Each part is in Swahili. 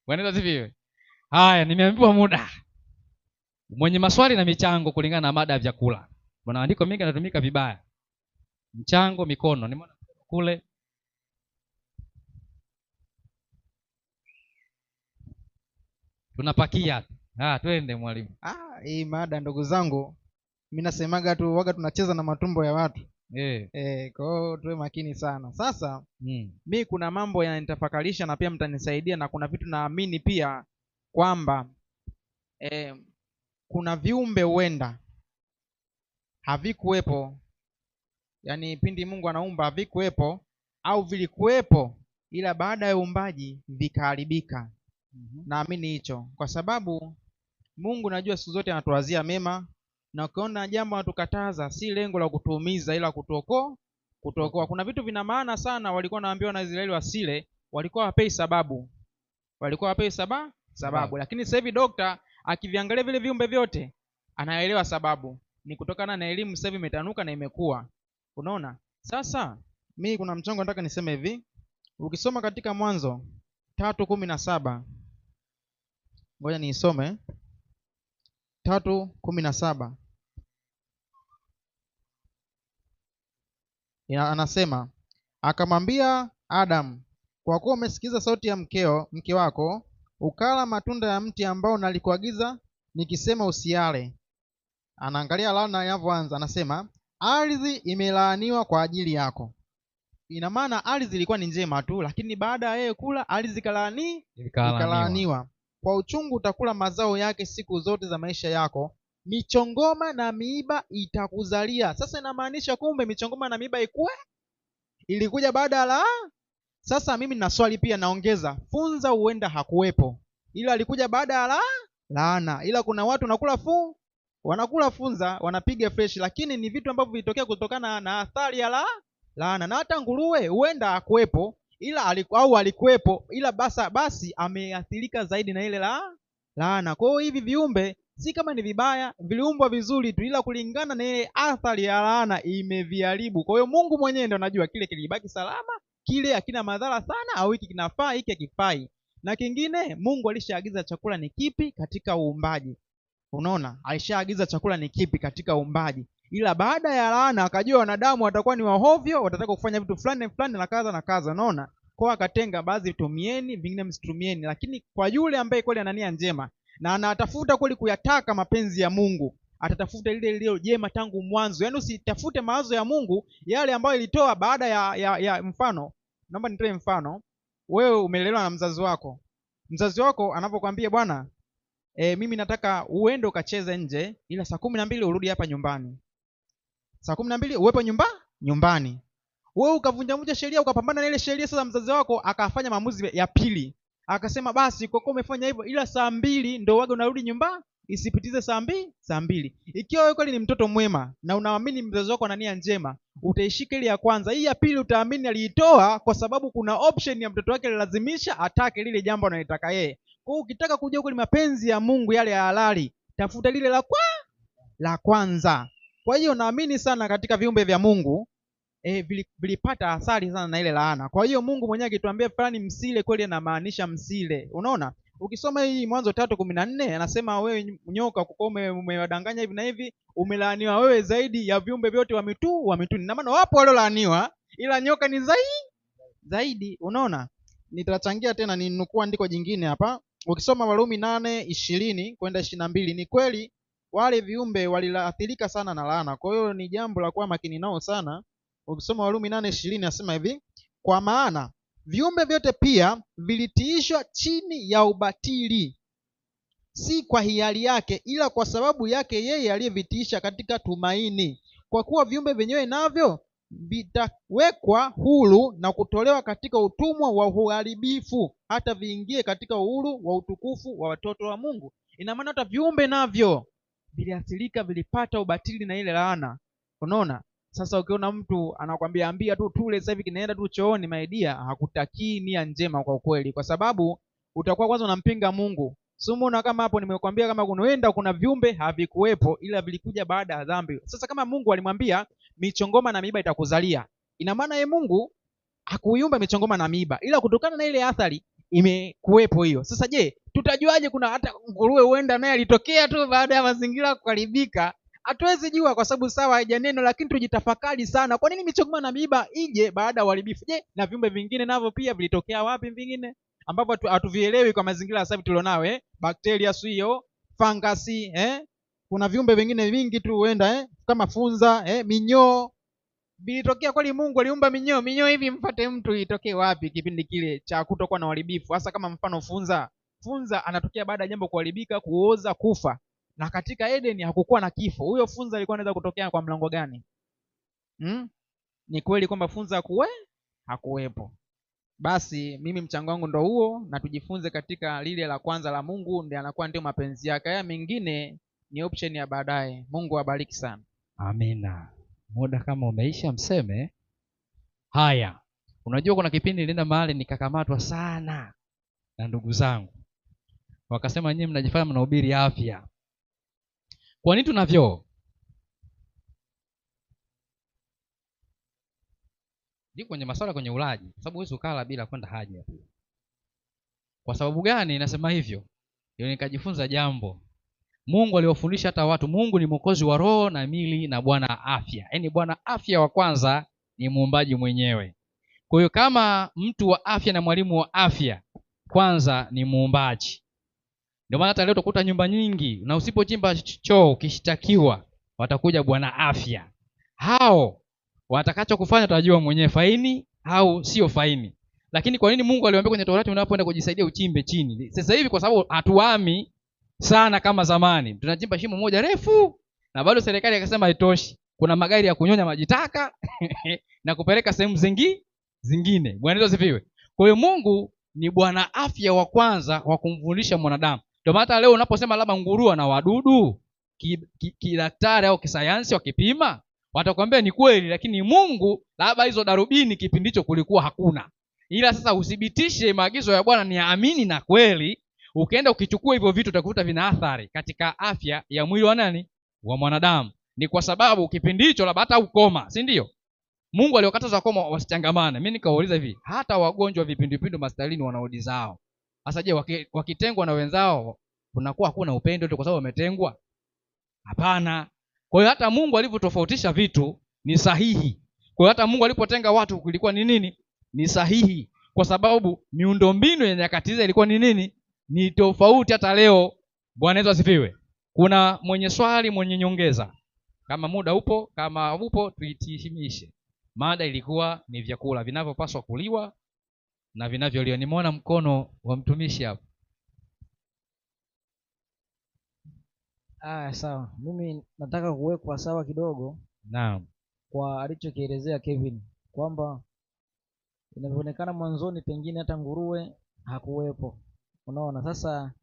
Bwana asifiwe. Haya, nimeambiwa muda. Mwenye maswali na michango kulingana na mada ya vyakula. Bwana, andiko mengi yanatumika vibaya. Mchango mikono. Nimeona kule. Tunapakia. Twende mwalimu. Hii mada ndugu zangu, mimi nasemaga tu waga tunacheza na matumbo ya watu. Kwa hiyo tuwe makini sana. Sasa mimi kuna mambo yananitafakarisha na pia mtanisaidia, na kuna vitu naamini pia kwamba kuna viumbe huenda havikuwepo, yaani pindi Mungu anaumba havikuwepo, au vilikuwepo ila baada ya uumbaji vikaharibika. Naamini hicho kwa sababu Mungu najua siku zote anatuwazia mema, na ukiona jambo anatukataza si lengo la kutuumiza ila kutuokoa. Kuna vitu vina maana sana walikuwa naambiwa na Israeli wasile, walikuwa hawapei sababu. Lakini sasa hivi dokta akiviangalia vile viumbe vyote anaelewa sababu. Ni kutokana na elimu sasa hivi imetanuka na imekuwa. Unaona? Sasa mimi kuna mchongo nataka niseme hivi. Ukisoma katika Mwanzo 3:17, ngoja niisome 3:17. Anasema, akamwambia Adam, kwa kuwa umesikiza sauti ya mke wako, ukala matunda ya mti ambao nalikuagiza nikisema usiale. Anaangalia laana inavyoanza, anasema ardhi imelaaniwa kwa ajili yako. Ina maana ardhi ilikuwa ni njema tu, lakini baada ya yeye kula ardhi ikalaaniwa. Kwa uchungu utakula mazao yake siku zote za maisha yako, michongoma na miiba itakuzalia. Sasa inamaanisha kumbe michongoma na miiba ilikuja baada ya Sasa mimi na swali pia naongeza, funza huenda hakuwepo, ila alikuja baada ya laana. Ila kuna watu wanakula funza wanapiga fresh, lakini ni vitu ambavyo vilitokea kutokana na athari ya laana. Na hata nguruwe huenda hakuwepo, ila alikuwepo, ila basi ameathirika zaidi na ile laana. Kwa hiyo hivi viumbe si kama ni vibaya, viliumbwa vizuri tu, ila kulingana na ile athari ya laana imeviharibu. Kwa hiyo Mungu mwenyewe ndio anajua kile kilibaki salama, kile hakina madhara sana, au hiki kinafaa, hiki hakifai. Na kingine, Mungu alishaagiza chakula ni kipi katika uumbaji. Unaona? Alishaagiza chakula ni kipi katika uumbaji. Ila baada ya laana akajua wanadamu watakuwa ni wahovyo, watataka kufanya vitu fulani na kaza. Unaona? Kwa akatenga baadhi tumieni, vingine msitumieni. Lakini kwa yule ambaye kweli ana nia njema na anatafuta kweli kuyataka mapenzi ya Mungu, atatafuta lile jema tangu mwanzo. Yaani usitafute mawazo ya Mungu yale ambayo ilitoa baada ya mfano. Naomba nitoe mfano. Wewe umelelewa na mzazi wako. Mzazi wako anapokuambia bwana, mimi nataka uende ukacheze nje, ila saa 12 urudi hapa nyumbani. Saa 12 uwepo nyumbani. Wewe ukavunja sheria, ukapambana na ile sheria. Sasa mzazi wako akafanya maamuzi ya pili, akasema basi kwa kuwa umefanya hivyo, ila saa 2 ndio wage unarudi nyumbani, isipitize saa 2. Ikiwa wewe kweli ni mtoto mwema na unaamini mzazi wako ana nia njema, utaishika ile ya kwanza. Hii ya pili utaamini aliitoa kwa sababu kuna option ya mtoto wake lazimisha atake lile jambo analotaka yeye. Kwa hiyo ukitaka kujua kweli mapenzi ya Mungu yale ya halali, tafuta lile la kwanza. Kwa hiyo naamini sana katika viumbe vya Mungu vilipata athari sana na ile laana. Kwa hiyo Mungu mwenyewe akituambia fulani msile, kweli anamaanisha msile. Unaona? Ukisoma hii Mwanzo 3:14 anasema wewe nyoka, kwa umewadanganya hivi na hivi, umelaaniwa wewe zaidi ya viumbe vyote wa mwituni. Na maana wapo waliolaaniwa, ila nyoka ni zaidi. Unaona? Nitachangia tena ninukuu andiko jingine hapa. Ukisoma Warumi 8:20 kwenda 22, ni kweli wale viumbe waliathirika sana na laana. Kwa hiyo ni jambo la kuwa makini nao sana. Ukisoma Warumi 8:20 nasema hivi, kwa maana viumbe vyote pia vilitiishwa chini ya ubatili, si kwa hiari yake, ila kwa sababu yake yeye aliyevitiisha katika tumaini. Kwa kuwa viumbe vyenyewe navyo vitawekwa huru na kutolewa katika utumwa wa uharibifu, hata viingie katika uhuru wa utukufu wa watoto wa Mungu. Ina maana hata viumbe navyo viliathirika, vilipata ubatili na ile laana. Unaona? Sasa ukiona mtu anakuambia ambia tu tule sasa hivi kinaenda tu chooni, maidia, hakutakii nia njema kwa kweli, kwa sababu utakuwa kwanza unampinga Mungu. Sumuna kama hapo nimekwambia, kama kuna viumbe havikuwepo ila vilikuja baada ya dhambi. Sasa kama Mungu alimwambia michongoma na miiba itakuzalia, ina maana yeye Mungu hakuiumba michongoma na miiba, ila kutokana na ile athari imekuwepo hiyo. Sasa je, tutajuaje kuna hata nguruwe huenda naye alitokea tu baada ya mazingira kuharibika? Hatuwezi jua kwa sababu sawa haijaneno, lakini tujitafakari sana. Kwa nini michongoma na miiba ije baada ya uharibifu? Je, na viumbe vingine navyo pia vilitokea wapi vingine ambapo hatuvielewi kwa mazingira sasa tulionao, bakteria sio, fangasi, kuna viumbe vingine vingi tu huenda kama funza, minyoo. Vilitokea kweli? Mungu aliumba minyoo? Minyoo hivi mfate mtu itokee wapi kipindi kile cha kutokuwa na uharibifu? Hasa kama mfano funza anatokea baada ya jambo kuharibika, kuoza, kufa. Na katika Edeni hakukuwa na kifo. Huyo funza alikuwa anaweza kutokea kwa mlango gani? Ni kweli kwamba funza hakuwepo. Basi mimi mchango wangu ndo huo, na tujifunze katika lile la kwanza la Mungu, ndiye anakuwa ndio mapenzi yake. Haya mengine ni option ya baadaye. Mungu abariki sana. Amina. Muda kama umeisha mseme. Haya, unajua kuna kipindi nilienda mahali nikakamatwa sana na ndugu zangu, wakasema nyinyi mnajifanya mnahubiri afya. Kwa nini tunavyo? Ndio kwenye masuala kwenye ulaji, kwa sababu huwezi ukala bila kwenda haja. Kwa sababu gani nasema hivyo? Ndio nikajifunza jambo. Mungu aliwafundisha hata watu, Mungu ni mwokozi wa roho na mili na Bwana afya. Yaani Bwana afya wa kwanza ni muumbaji mwenyewe. Kwa hiyo kama mtu wa afya na mwalimu wa afya, kwanza ni muumbaji. Ndio maana hata leo utakuta nyumba nyingi na usipochimba choo ukishtakiwa, watakuja bwana afya. Hao watakacho kufanya utajua mwenyewe, faini au sio faini. Lakini kwa nini Mungu aliwaambia kwenye Torati unapoenda kujisaidia uchimbe chini? Sasa hivi kwa sababu hatuami sana kama zamani, tunachimba shimo moja refu na bado serikali ikasema haitoshi. Kuna magari ya kunyonya maji taka na kupeleka sehemu zingine. Bwana Yesu asifiwe. Kwa hiyo Mungu ni bwana afya wa kwanza wa kumfundisha mwanadamu. Ndio maana leo unaposema labda nguruwe na wadudu, kidaktari au kisayansi wakipima, watakwambia ni kweli, lakini Mungu labda hizo darubini kipindi hicho kulikuwa hakuna. Ila sasa uthibitishe maagizo ya Bwana ni amini na kweli, ukienda ukichukua hivyo vitu utakuta vina athari katika afya ya mwili wa nani? Wa mwanadamu. Ni kwa sababu kipindi hicho labda hata ukoma, si ndio? Mungu aliwakataza koma wasichangamane. Mimi nikauliza hivi, hata wagonjwa vipindupindu hospitalini wanaodi zao. Sasa je, wakitengwa na wenzao kunakuwa hakuna upendo tu kwa sababu wametengwa? Hapana. Kwa hiyo hata Mungu alivyotofautisha vitu ni sahihi. Kwa hiyo hata Mungu alipotenga watu kulikuwa ni nini? Ni sahihi. Kwa sababu miundombinu ya nyakati zile ilikuwa ni nini? Ni tofauti hata leo. Bwana Yesu asifiwe. Kuna mwenye swali, mwenye nyongeza? Kama muda upo, kama upo tuitimishe. Mada ilikuwa ni vyakula vinavyopaswa kuliwa na vinavyoliwa. Nimeona mkono wa mtumishi hapo. Sawa. Mimi nataka kuwekwa sawa kidogo. Naam. Kwa alichokielezea Kevin kwamba inavyoonekana mwanzoni pengine hata nguruwe hakuwepo. Unaona, sasa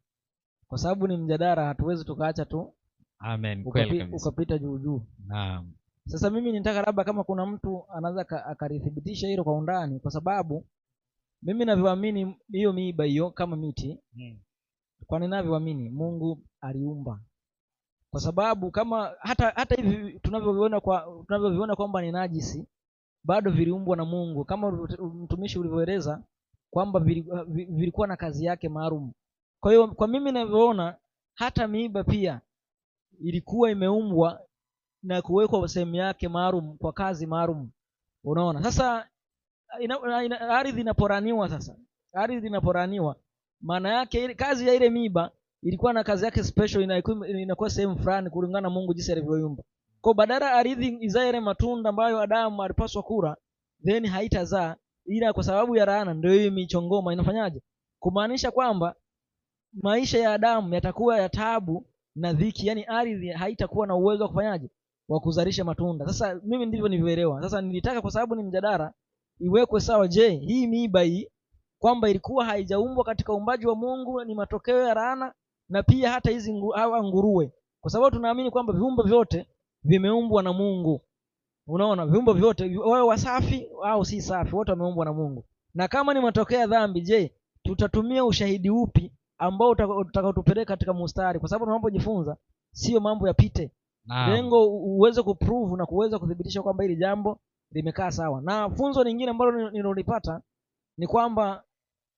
kwa sababu ni mjadala hatuwezi tukaacha tu Amen. Ukapita juu. Naam. Sasa mimi nitaka labda kama kuna mtu anaweza akalithibitisha hilo kwa undani, kwa sababu mimi ninavyoamini hiyo miiba hiyo kama miti. Kwa ninavyoamini Mungu aliumba. Kwa sababu kama hata hivi tunavyoviona kwamba ni najisi, bado viliumbwa na Mungu, kama mtumishi ulivyoeleza kwamba vilikuwa na kazi yake maalum. Kwa hiyo kwa mimi ninavyoona hata miiba pia ilikuwa imeumbwa na kuwekwa sehemu yake maalum kwa kazi maalum. Unaona, sasa ardhi inaporaniwa, maana yake kazi ya ile miiba ilikuwa na kazi yake special, inakuwa sehemu fulani kulingana na Mungu jinsi alivyoiumba. Kwa badala ardhi izae ile matunda ambayo Adamu alipaswa kula, then haitazaa, ila kwa sababu ya laana ndio hiyo michongoma inafanyaje? Kumaanisha kwamba maisha ya Adamu yatakuwa ya taabu na dhiki, yani ardhi haitakuwa na uwezo wa kufanyaje? Wa kuzalisha matunda. Sasa mimi ndivyo nilivyoelewa. Sasa nilitaka kwa sababu ni mjadala iwekwe sawa. Je, hii miiba hii kwamba ilikuwa haijaumbwa katika uumbaji wa Mungu ni matokeo ya laana, na pia hata hizi hawa nguruwe, kwa sababu tunaamini kwamba viumbe vyote vimeumbwa na Mungu. Unaona, viumbe vyote wao wasafi au si safi, wote wameumbwa na Mungu. Na kama ni matokeo ya dhambi, je, tutatumia ushahidi upi ambao utakaotupeleka katika mustari? Kwa sababu tunapojifunza sio mambo yapite. Lengo uweze kuprove na kuweza kudhibitisha kwamba hili jambo limekaa sawa. Na funzo lingine ambalo nilolipata ni kwamba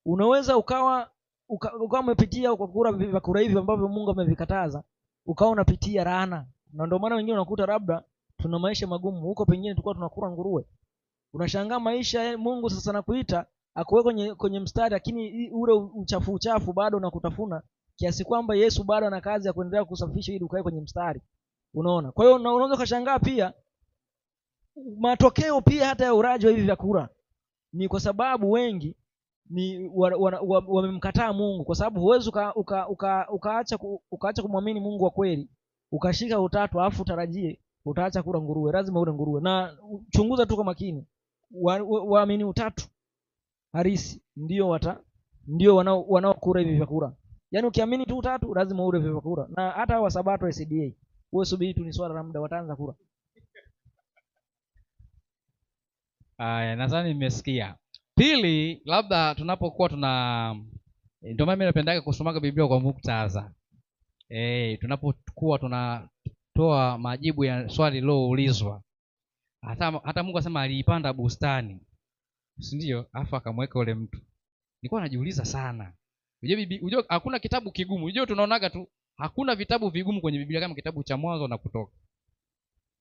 unaweza ukawa umepitia kwa kula vyakula hivi ambavyo Mungu amevikataza, ukawa unapitia laana. Na ndio maana wengine unakuta labda tuna maisha magumu huko, pengine tulikuwa tunakula nguruwe. Unashangaa maisha, Mungu sasa nakuita akuwe kwenye mstari, lakini ule uchafu bado unakutafuna, kiasi kwamba Yesu bado ana kazi ya kuendelea kusafisha ili ukae kwenye mstari. Unaona? Kwa hiyo unaweza kushangaa pia matokeo pia hata ya uraji wa hivi vyakula ni kwa sababu wengi ni wamemkataa Mungu, kwa sababu huwezi ukaacha kumwamini Mungu wa kweli ukashika utatu alafu utarajie utaacha kula nguruwe. Lazima ule nguruwe. Na chunguza tu kwa makini, waamini utatu harisi ndio wanaokula hivi vyakula. Yaani ukiamini tu utatu lazima ule hivi vyakula. Na hata wa Sabato SDA wewe subiri tu, ni swala la muda wataanza kula. Nadhani nimesikia. Pili, labda tunapokuwa ndio maana mimi napendaga kusomaga Biblia kwa muktadha. Tunapokuwa tunatoa majibu ya swali liloulizwa. Hata Mungu asema aliipanda bustani, si ndio? Afa akamweka ule mtu. Nilikuwa najiuliza sana. Unajua hakuna kitabu kigumu. Unajua tunaonaga tu hakuna vitabu vigumu kwenye Biblia kama kitabu cha Mwanzo na Kutoka.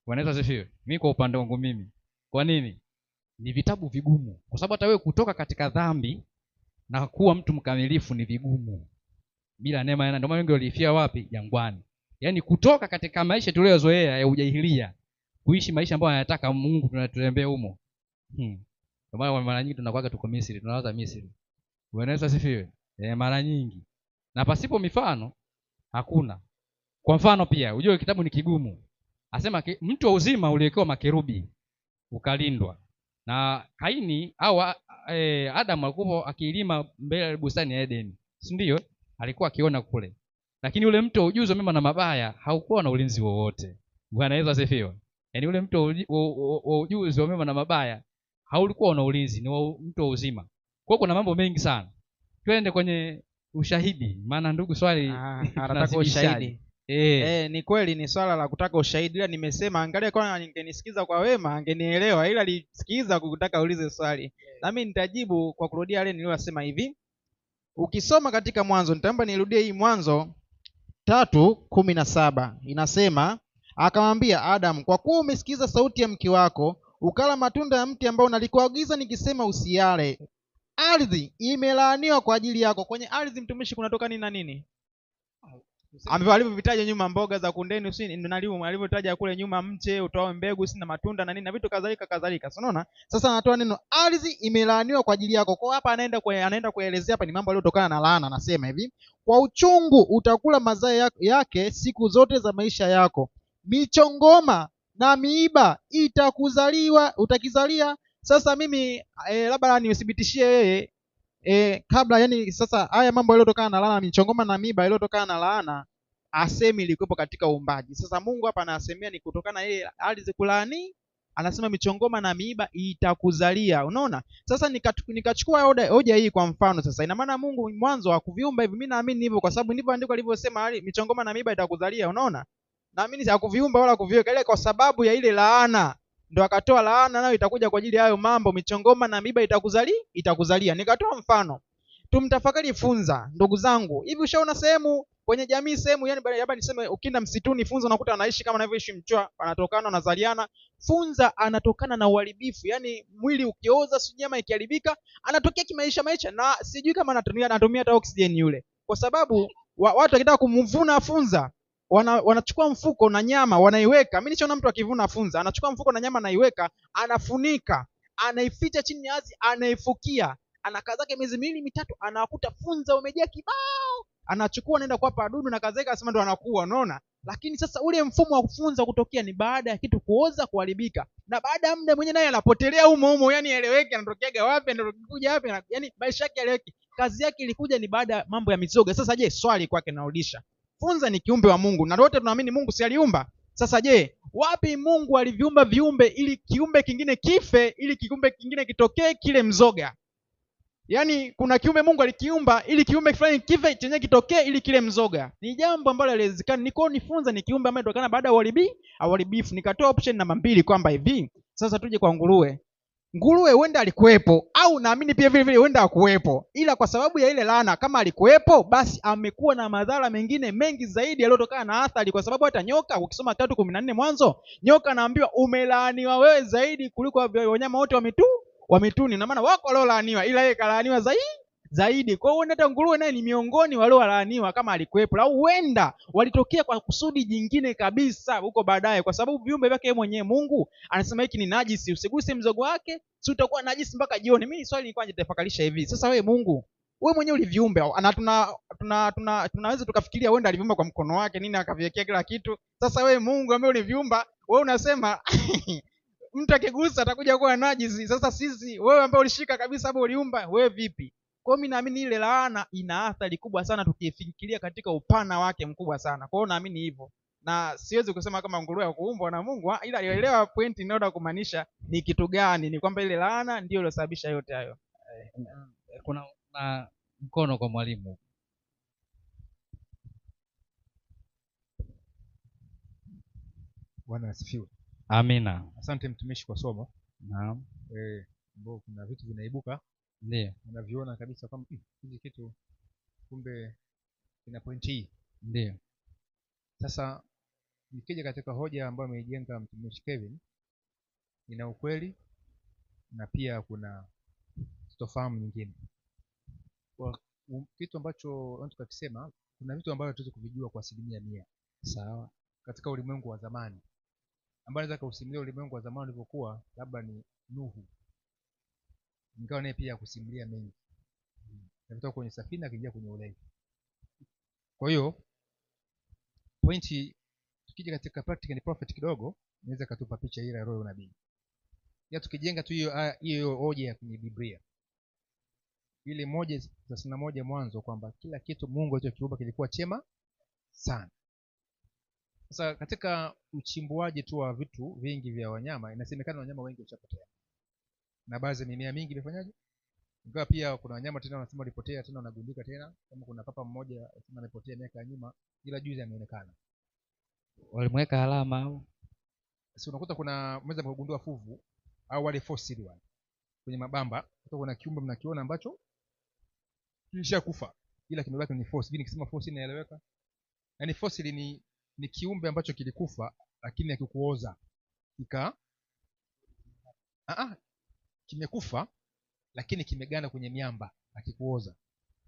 Wanaweza sifiwe. Mimi kwa upande wangu mimi. Kwa nini? Ni vitabu vigumu. Kwa sababu hata wewe kutoka katika dhambi na kuwa mtu mkamilifu ni vigumu. Bila neema, ndio maana wengi walifia wapi? Jangwani. Yaani kutoka katika maisha tuliyozoea ya ujahilia kuishi maisha ambayo anataka Mungu, tunatembea humo. Ndio maana mara nyingi tunakuwa tuko Misri, tunawaza Misri. Wanaweza sifiwe. Mara nyingi. Na pasipo mifano hakuna. Kwa mfano pia, unajua kitabu ni kigumu. Asema mtu wa uzima uliwekewa makerubi ukalindwa. Na Kaini au Adam alikuwa akilima mbele ya bustani ya Eden. Si ndio? Alikuwa akiona kule. Lakini ule mtu wa ujuzi wa mema na mabaya haukuwa na ulinzi wowote. Bwana Yesu asifiwe. Yaani ule mtu wa ujuzi wa mema na mabaya haulikuwa na ulinzi, ni mtu wa uzima. Kwa hiyo kuna mambo mengi sana. Twende kwenye ushahidi, maana ndugu swali anataka ushahidi. Ni kweli ni swala la kutaka ushahidi, ila nimesema angalia, kwa angenisikiza kwa wema angenielewa, ila alisikiza kutaka ulize swali. Na mimi nitajibu kwa kurudia yale niliyosema hivi. Ukisoma katika Mwanzo, nitaomba nirudie hii Mwanzo 3:17. Inasema, akamwambia Adam, kwa kuwa umesikiza sauti ya mke wako, ukala matunda ya mti ambao nalikuagiza nikisema usiale, ardhi imelaaniwa kwa ajili yako. Kwenye ardhi, mtumishi, kunatoka nini na nini? Alivyovitaja nyuma mboga za kundeni, alivyotaja kule nyuma mche utoa mbegu na matunda na nini na vitu kadhalika. Unaona? Sasa anatoa neno ardhi imelaaniwa kwa ajili yako. Kwa hapa anaenda kuelezea hapa ni mambo yaliyotokana na laana. Anasema hivi, kwa uchungu utakula mazao yake siku zote za maisha yako. Michongoma na miiba utakizalia. Sasa mimi labda niuthibitishie yeye kabla, yani sasa haya mambo yaliyotokana na laana, michongoma na miiba yaliyotokana na laana, asemi ilikuwepo katika uumbaji. Sasa Mungu hapa anasemea ni kutokana yeye ardhi kulaani, anasema michongoma na miiba itakuzalia. Unaona? Sasa nikachukua hoja hii kwa mfano. Sasa ina maana Mungu mwanzo hakuviumba hivi. Mimi naamini hivyo kwa sababu ndivyo andiko lilivyosema, michongoma na miiba itakuzalia. Unaona? Naamini hakuviumba wala kuviweka, ile kwa sababu ya ile laana ndio akatoa laana, nayo itakuja kwa ajili ya hayo mambo, michongoma na miiba itakuzalia. Nikatoa mfano. Tumtafakari funza, ndugu zangu. Hivi ushaona sehemu kwenye jamii, sehemu yani labda niseme ukinda msituni, funza unakuta anaishi kama anavyoishi mchwa, anatokana na zaliana. Funza anatokana na uharibifu, yani mwili ukioza, nyama ikiharibika, anatokea kimaisha na sijui kama anatumia hata oxygen yule. Kwa sababu watu wakitaka kumvuna funza wanachukua mfuko na nyama wanaiweka. Mimi nichaona mtu akivuna funza anachukua mfuko na nyama anaiweka, anafunika, anaificha chini ya ardhi, anaifukia, anakaa zake miezi 2-3, anakuta funza umejaa kibao, anachukua anaenda kuwapa wadudu na kaza yake, asema ndo anakuwa. Unaona? Lakini sasa ule mfumo wa kufunza kutokea ni baada ya kitu kuoza, kuharibika, na baada ya muda mwenyewe naye anapotelea humo, yani eleweki anatokeaga wapi, anakuja wapi, yani maisha yake eleweki. Kazi yake ilikuja ni baada ya mambo ya mizoga. Sasa je, swali kwake narudisha, funza ni kiumbe wa Mungu na wote tunaamini Mungu si aliumba. Sasa je, wapi Mungu aliviumba viumbe ili kiumbe kingine kife, ili kiumbe kingine kitokee kile mzoga? Yaani kuna kiumbe Mungu alikiumba ili kiumbe fulani kife chenye kitokee ili kile mzoga. Ni jambo ambalo haliwezekani. Niko nifunza ni kiumbe ambaye kutokana baada ya uharibifu. Nikatoa option namba 2 kwamba hivi, sasa tuje kwa nguruwe. nguruwe huenda alikuwepo, au naamini pia vile vile huenda hakuwepo, ila kwa sababu ya ile laana, kama alikuwepo, basi amekuwa na madhara mengine mengi zaidi yaliyotokana na athari, kwa sababu hata nyoka, ukisoma 3:14 Mwanzo, nyoka anaambiwa umelaaniwa wewe zaidi kuliko wanyama wote wa mituni. Na maana wako waliolaaniwa, ila yeye kalaaniwa zaidi. Kwa hiyo hata nguruwe naye ni miongoni waliolaaniwa kama alikuwepo, au huenda walitokea kwa kusudi jingine kabisa huko baadaye, kwa sababu viumbe vyake yeye mwenyewe Mungu anasema hiki ni najisi, usiguse mzogo wake, si utakuwa najisi mpaka jioni. Mimi swali nilikuwa nitafakarisha hivi, sasa wewe Mungu, wewe mwenyewe uliviumba, na tunaweza tukafikiria huenda aliviumba kwa mkono wake nini akaviwekea kila kitu. Sasa wewe Mungu ambaye uliviumba, wewe unasema mtu akigusa atakuja kuwa najisi. Sasa sisi, wewe ambaye ulishika kabisa hapo uliumba, wewe vipi? Kwa hiyo mimi naamini ile laana ina athari kubwa sana tukifikiria katika upana wake mkubwa sana. Kwa hiyo naamini hivyo, na siwezi kusema kama nguruwe kuumbwa na Mungu, ila elewa point inayoda kumaanisha ni kitu gani, ni kwamba ile laana ndio iliyosababisha yote hayo. Kuna mkono kwa mwalimu. Bwana asifiwe. Amina. Asante mtumishi kwa somo. Naam. Mbona kuna vitu vinaibuka, Ndiyo. unaviona kabisa kama hizi kitu kumbe ina point hii. Ndiyo. Sasa nikija katika hoja ambayo ameijenga mtumishi Kevin, ina ukweli na pia kuna sitofahamu nyingine. Kwa kitu ambacho nataka kusema, kuna vitu ambavyo tuweze kuvijua kwa 100%. Sawa. Katika ulimwengu wa zamani, ambaye anaweza kusimulia ulimwengu wa zamani ulivyokuwa, labda ni Nuhu. Ingawa naye pia kusimulia mengi. Kutoka kwenye safina akaingia kwenye ulevi. Kwa hiyo pointi, tukija katika practical prophet kidogo, inaweza katupa picha ile ya roho unabii. Ya tukijenga tu hiyo hoja ya kwenye Biblia. Ile 1:31 Mwanzo, kwamba kila kitu Mungu alichokiumba kilikuwa chema sana. Sasa katika uchimbuaji tu wa vitu vingi vya wanyama, inasemekana wanyama wengi washapotea. Na baadhi ya mimea mingi imefanyaje? Ingawa pia kuna wanyama tena wanasema walipotea tena wanagundika tena, kama kuna papa mmoja anasema alipotea miaka ya nyuma, ila juzi ameonekana. Walimweka alama au? Sasa unakuta kuna mweza kugundua fuvu au wale fossil wale kwenye mabamba, kutoka kuna kiumbe mnakiona ambacho kilishakufa ila kimebaki ni fossil. Hivi nikisema fossil inaeleweka? Yaani fossil ni kiumbe ambacho kilikufa lakini hakikuoza. Kimekufa lakini kimeganda kwenye miamba, hakikuoza.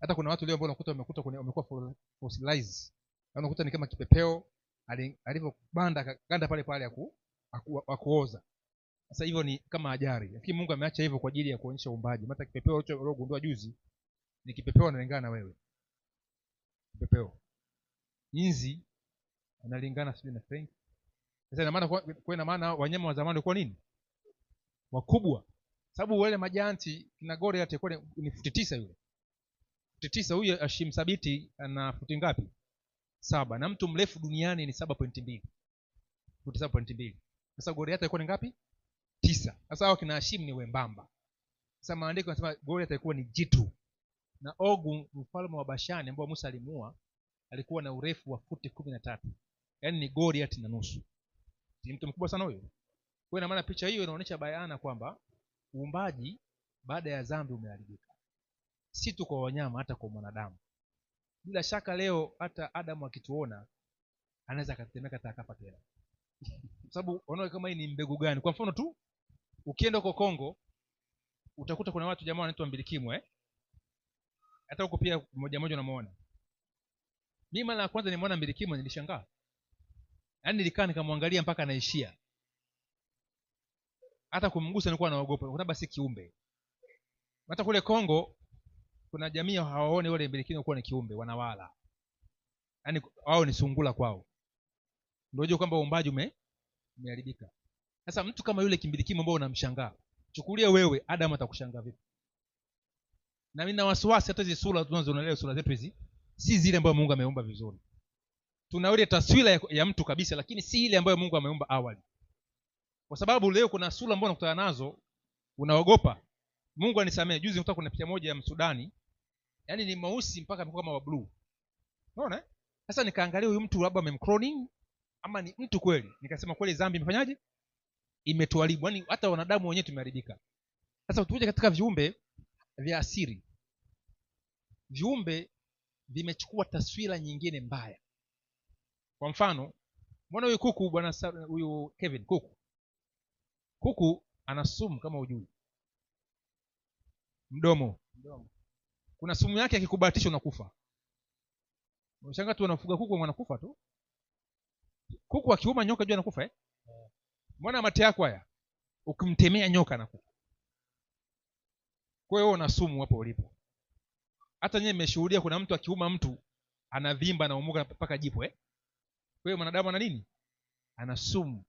Hata kuna watu leo ambao wamekuwa fossilized. Unakuta ni kama kipepeo alivyobanda akaganda pale pale hakuoza. Sasa hivyo ni kama ajari. Lakini Mungu ameacha hivyo kwa ajili ya kuonyesha uumbaji. Hata kipepeo uliogundua juzi ni kipepeo analingana na wewe. Kipepeo. Inzi analingana sisi na Frank. Sasa ina maana wanyama wa zamani walikuwa nini? Wakubwa. Sababu wale majanti kina Goliath alikuwa ni futi 9 yule. Futi 9, huyu Ashim Sabiti ana futi ngapi? 7. Na mtu mrefu duniani ni 7.2. Futi 7.2. Sasa Goliath alikuwa ni ngapi? 9. Sasa hao kina Ashim ni wembamba. Sasa maandiko yanasema Goliath alikuwa ni jitu. Na Ogu mfalme wa Bashani ambao Musa alimuua alikuwa na urefu wa futi 13. Yaani ni Goliath na nusu. Ni mtu mkubwa sana huyo. Kwa ina maana picha hiyo inaonyesha bayana kwamba uumbaji baada ya dhambi umeharibika. Si tu kwa wanyama, hata kwa mwanadamu. Bila shaka leo hata Adamu akituona anaweza akatemeka hata akafa tena. Kwa sababu unaona kama hii ni mbegu gani. Kwa mfano tu ukienda huko Kongo utakuta kuna watu jamaa wanaitwa mbilikimwe. Hata huko pia mmoja unamuona. Mimi mara ya kwanza nimeona mbilikimwe nilishangaa. Yaani nilikaa nikamwangalia mpaka anaishia. Hata kumgusa nilikuwa naogopa, kwa sababu si kiumbe. Hata kule Kongo kuna jamii hawaone wale mbilikimwe kuwa ni kiumbe, wanawala. Yaani wao ni sungula kwao. Ndio unajua kwamba uumbaji umeharibika. Sasa mtu kama yule kimbilikimwe ambao unamshangaa, chukulia wewe Adam atakushangaa vipi? Na mimi na wasiwasi hata hizo sura tunazoonelea sura zetu hizi si zile ambazo Mungu ameumba vizuri. Tuna ile taswira ya mtu kabisa, lakini si ile ambayo Mungu ameumba awali. Kwa sababu leo kuna sura ambazo unakutana nazo unaogopa. Mungu anisamee, juzi nilikuwa kuna picha moja ya Msudani, yaani ni mweusi mpaka amekuwa kama wa blue. Unaona? Sasa nikaangalia huyu mtu labda amemcloning ama ni mtu kweli. Nikasema kweli dhambi imefanyaje? Imetuharibu. Yaani hata wanadamu wenyewe tumeharibika. Sasa tuje katika viumbe vya asili. Viumbe vimechukua taswira nyingine mbaya. Kwa mfano, mbona huyu kuku bwana, huyu Kevin, kuku ana sumu kama ujui. Mdomo. Kuna sumu yake, akikubahatisha unakufa. Unashangaa tu wanafuga kuku wanakufa tu. Kuku akiuma nyoka jua anakufa eh? Mbona mate yako haya? Ukimtemea nyoka anakufa. Kwa hiyo una sumu hapo ulipo. Hata nyewe mmeshuhudia kuna mtu akiuma mtu anavimba na umuka mpaka jipo eh? Kwa hiyo mwanadamu ana nini? Ana sumu.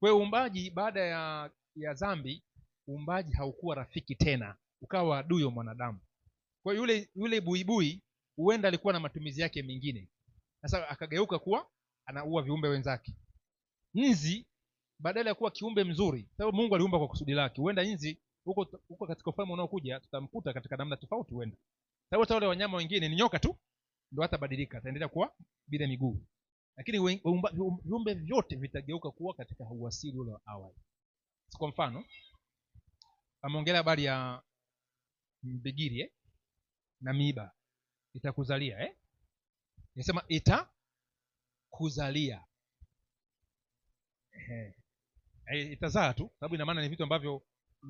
Kwa hiyo uumbaji baada ya dhambi, uumbaji haukuwa rafiki tena, ukawa adui wa mwanadamu. Kwa hiyo yule buibui huenda alikuwa na matumizi yake mengine. Sasa akageuka kuwa anaua viumbe wenzake. Nzi badala ya kuwa kiumbe mzuri, sababu Mungu aliumba kwa kusudi lake. Huenda nzi huko katika ufalme unaokuja tutamkuta katika namna tofauti huenda. Sababu hata wale wanyama wengine ni nyoka tu ndio hatabadilika, ataendelea kuwa bila miguu. Lakini viumbe vyote vitageuka kuwa katika uasili ule wa awali. Kwa mfano, ameongelea habari ya mbigiri na miiba. Itakuzalia Nisema itakuzalia. Itazaa tu, sababu ina maana ni vitu ambavyo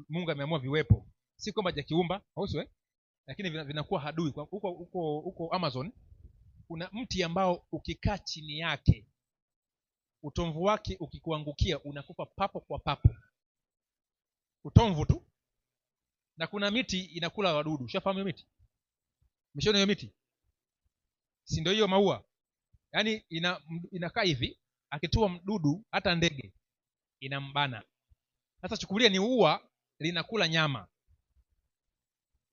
Mungu ameamua viwepo. Si kwamba hajakiumba, au lakini vinakuwa hadui. Huko Amazon kuna mti ambao ukikaa chini yake, utomvu wake ukikuangukia unakufa papo kwa papo. Utomvu tu. Na kuna miti inakula wadudu. Ushafahamu hiyo miti? Umeshaona hiyo miti? Si ndio hiyo maua? Yaani inakaa hivi, akitua mdudu hata ndege inambana. Sasa chukulia ni ua linakula nyama.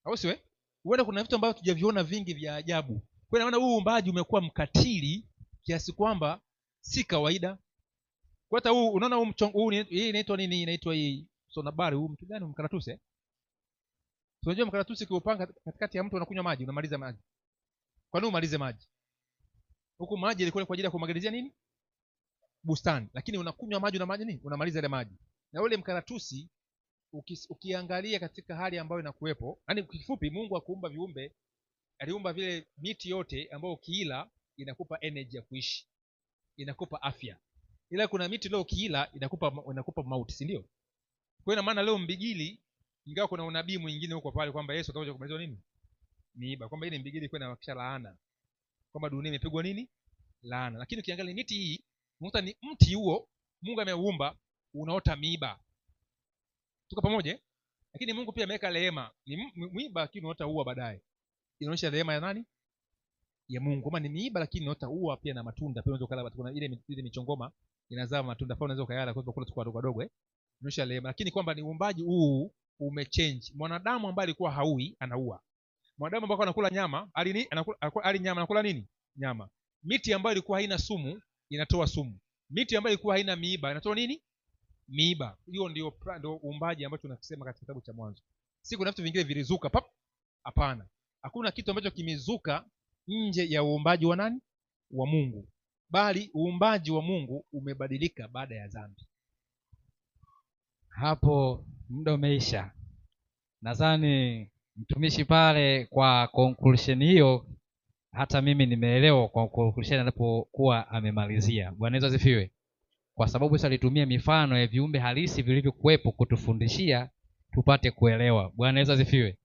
Au siwe? Huenda kuna vitu ambavyo tujaviona vingi vya ajabu. Kwa maana huu uumbaji umekuwa mkatili kiasi kwamba si kawaida. Kwa hata unaona hii inaitwa nini? Inaitwa hii sonabari. Huu mtu gani? Mkaratusi unajua mkaratusi kiupanga katikati ya mtu unakunywa maji, unamaliza maji. Kwa nini umalize maji? Huku maji ilikuwa kwa ajili ya kumwagilizia nini? Bustani. Lakini unakunywa maji na maji nini? Unamaliza ile maji. Na ule mkaratusi ukiangalia katika hali ambayo inakuwepo, yaani kifupi Mungu akuumba viumbe, aliumba vile miti yote ambayo ukiila inakupa energy ya kuishi. Inakupa afya. Ila kuna miti leo ukiila inakupa mauti, si ndio? Kwa hiyo maana leo mbigili, ingawa kuna unabii mwingine huko pale kwamba Yesu atakuja kumaliza nini? Miiba. Kwamba ile mbigili kwa inawakisha laana. Kwamba dunia imepigwa nini? Laana. Lakini ukiangalia miti hii, unakuta ni mti huo Mungu ameuumba unaota miiba. Tuko pamoja? Lakini Mungu pia ameweka rehema. Ni miiba lakini unaota ua baadaye. Inaonyesha rehema ya nani? Ya Mungu. Kama ni miiba lakini unaota ua pia na matunda. Pia unaweza kula, kuna ile michongoma inazaa matunda. Pia unaweza kuyala kwa kula tukua dogo Inaonyesha rehema. Lakini kwamba ni uumbaji huu umechange. Mwanadamu ambaye alikuwa haui anaua. Mwanadamu ambaye anakula nyama, ali nyama anakula nini? Nyama. Miti ambayo ilikuwa haina sumu inatoa sumu. Miti ambayo ilikuwa haina miiba inatoa nini? Miiba. Hiyo ndio uumbaji ambacho tunasema katika kitabu cha Mwanzo. Si kuna vitu vingine vilizuka pap? Hapana. Hakuna kitu ambacho kimezuka nje ya uumbaji wa nani? Wa Mungu. Bali uumbaji wa Mungu umebadilika baada ya dhambi. Hapo muda umeisha. Nadhani mtumishi pale kwa conclusion hiyo hata mimi nimeelewa kwa conclusion anapokuwa amemalizia. Bwana Yesu asifiwe. Kwa sababu sasa alitumia mifano ya viumbe halisi vilivyokuwepo kutufundishia tupate kuelewa. Bwana Yesu asifiwe.